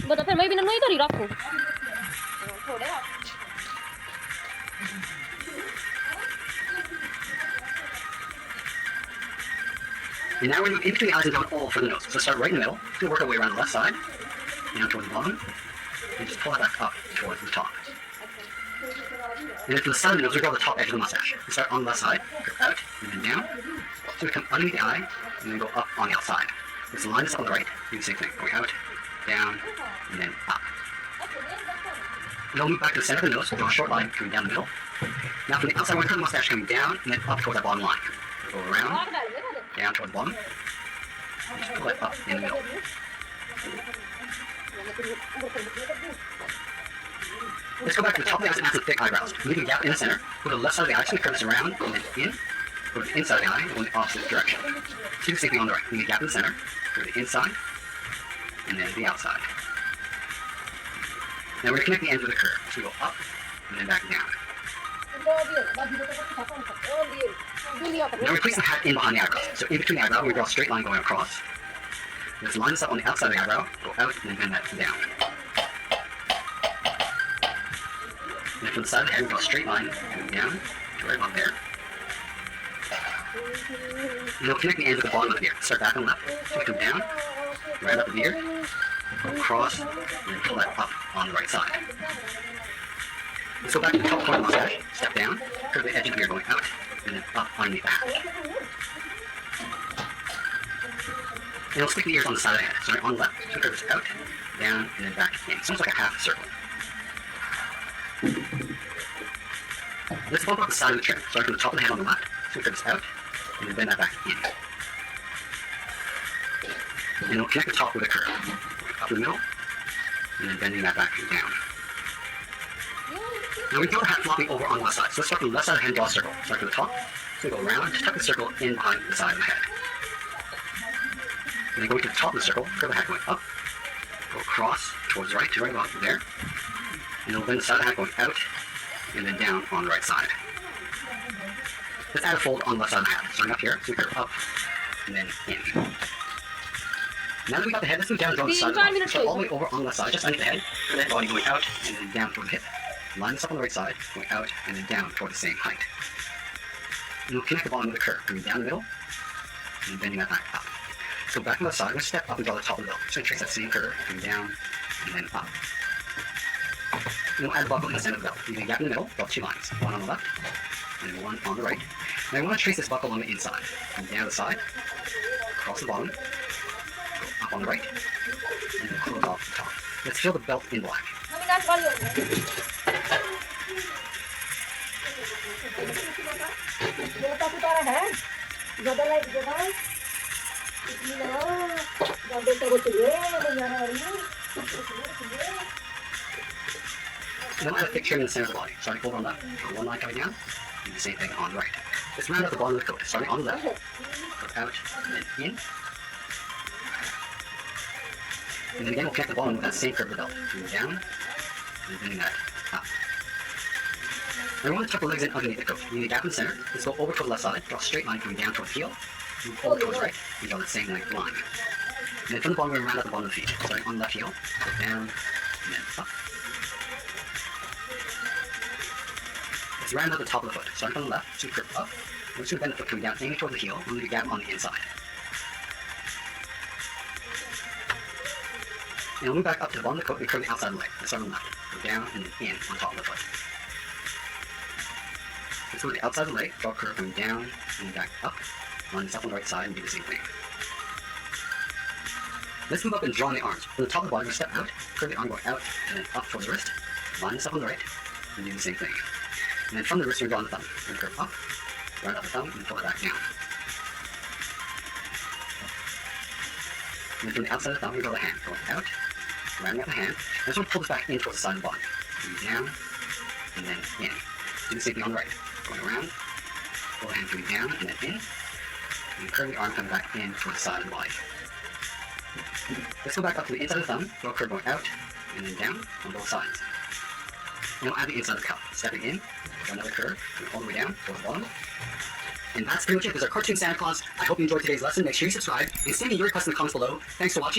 बता फिर मैं भी नहीं तो नहीं रखो थोड़े And now we're in between the eyes and down all for the nose. So start right in the middle. We'll work our way around the left side, down toward the bottom, and just pull it back up towards the top. And then from the side of the nose, we draw the top edge of the mustache. We start on the left side, go out, and then down. So we come underneath the eye, and then go up on the outside. Let's line this up on the right, do the same thing. Going out, down, and then up. And then we'll move back to the center of the nose, draw a short line coming down the middle. Now from the outside, we're going to turn the mustache coming down, and then up towards that bottom line. Go around, down toward the bottom, and just pull it up in the middle. Let's go back to the top of the eyes and add some thick eyebrows. Leaving a gap in the center. Go to the left side of the eye, so we curve this around and then in. Go to the inside of the eye, and go in the opposite direction. So do the same thing on the right. Leaving a gap in the center. Go to the inside, and then the outside. Now we're going to connect the ends with a curve. So we go up, and then back down. Now we place the hat in behind the eyebrows. So in between the eyebrow, we draw a straight line going across. Let's line this up on the outside of the eyebrow, go out, and then bend that down. And then from the side of the head, we draw a straight line going down to right about there. And we'll connect the ends with the bottom of the beard. Start back on the left, so we come down, right up the beard, go across, and then pull that up on the right side. Let's go back to the top part of the mustache, step down, curve the edge of the beard going out, and then up underneath the hat. And we'll stick the ears on the side of the head. So on the left, so curve this out, down, and then back in. So almost like a half circle. Let's bump up the side of the trim. Starting from the top of the head on the left, so curve this out, and then bend that back in. And we'll connect the top with a curve. Up the middle, and then bending that back down. Now we draw the hat flopping over on the left side. So let's start from the left side of the head, draw a circle. Start from the top, so we go around, just tuck the circle in behind the side of the head. And then going to the top of the circle, curve the hat going up, go across towards the right, to right about there. And then we'll bend the side of the hat going out, and then down on the right side. Let's add a fold on the left side of the hat. Starting up here, so we curve up, and then in. Now that we got the head, let's move down and draw the side of the body. Start all the way over on the left side, just underneath the head, curve the head body going out, and then down toward the hip. Line this up on the right side, going out, and then down toward the same height. And we'll connect the bottom with a curve, coming down the middle, and then bending that back up. So back on the side, we'll step up and draw the top of the bill. So we trace that same curve, coming down, and then up. And we'll add a buckle in the center of the belt. Leaving a gap in the middle, draw 2 lines. One on the left, and one on the right. And I want to trace this buckle on the inside. Come down the side, across the bottom, go up on the right, and then close off the top. Let's fill the belt in black. Then we'll add a thick trim in the center of the body. Starting over on the left, draw one line coming down, and the same thing on the right. Let's round out the bottom of the coat. Starting on the left, go out, and then in. And then again, we'll connect the bottom with that same curve of the belt. Coming down, and bending that up. Now we want to tuck the legs in underneath the coat. We need a gap in the center. Let's go over to the left side, draw a straight line coming down towards the heel, move over towards the right, and draw the same line. And then from the bottom, we're going to round out the bottom of the feet. Starting on the left heel, go down, and then up. Let's round out the top of the foot. Starting from the left, so we curve up. We're just going to bend the foot coming down, aiming towards the heel, and leave a gap on the inside. And we'll move back up to the bottom of the coat and curve the outside of the leg. Let's start on the left. Go down and then in on top of the foot. Let's go to the outside of the leg, draw a curve coming down and back up. Line this up on the right side and do the same thing. Let's move up and draw on the arms. From the top of the body, we step out, curve the arm going out, and then up towards the wrist. Line this up on the right, and do the same thing. And then from the wrist, we draw on the thumb. We're going to curve up, round up the thumb, and pull it back down. And then from the outside of the thumb, we draw the hand, going out, rounding up the hand. And just want to pull this back in towards the side of the body. Coming down, and then in. Do the same thing on the right. Going around, pull the hand coming down, and then in. And curve the arm coming back in towards the side of the body. Let's go back up to the inside of the thumb, draw a curve going out, and then down on both sides. And we'll add the inside of the cup. Stepping in, another curve, and all the way down towards the bottom. And that's pretty much it. There's our cartoon Santa Claus. I hope you enjoyed today's lesson. Make sure you subscribe and send me your requests in the comments below. Thanks for watching.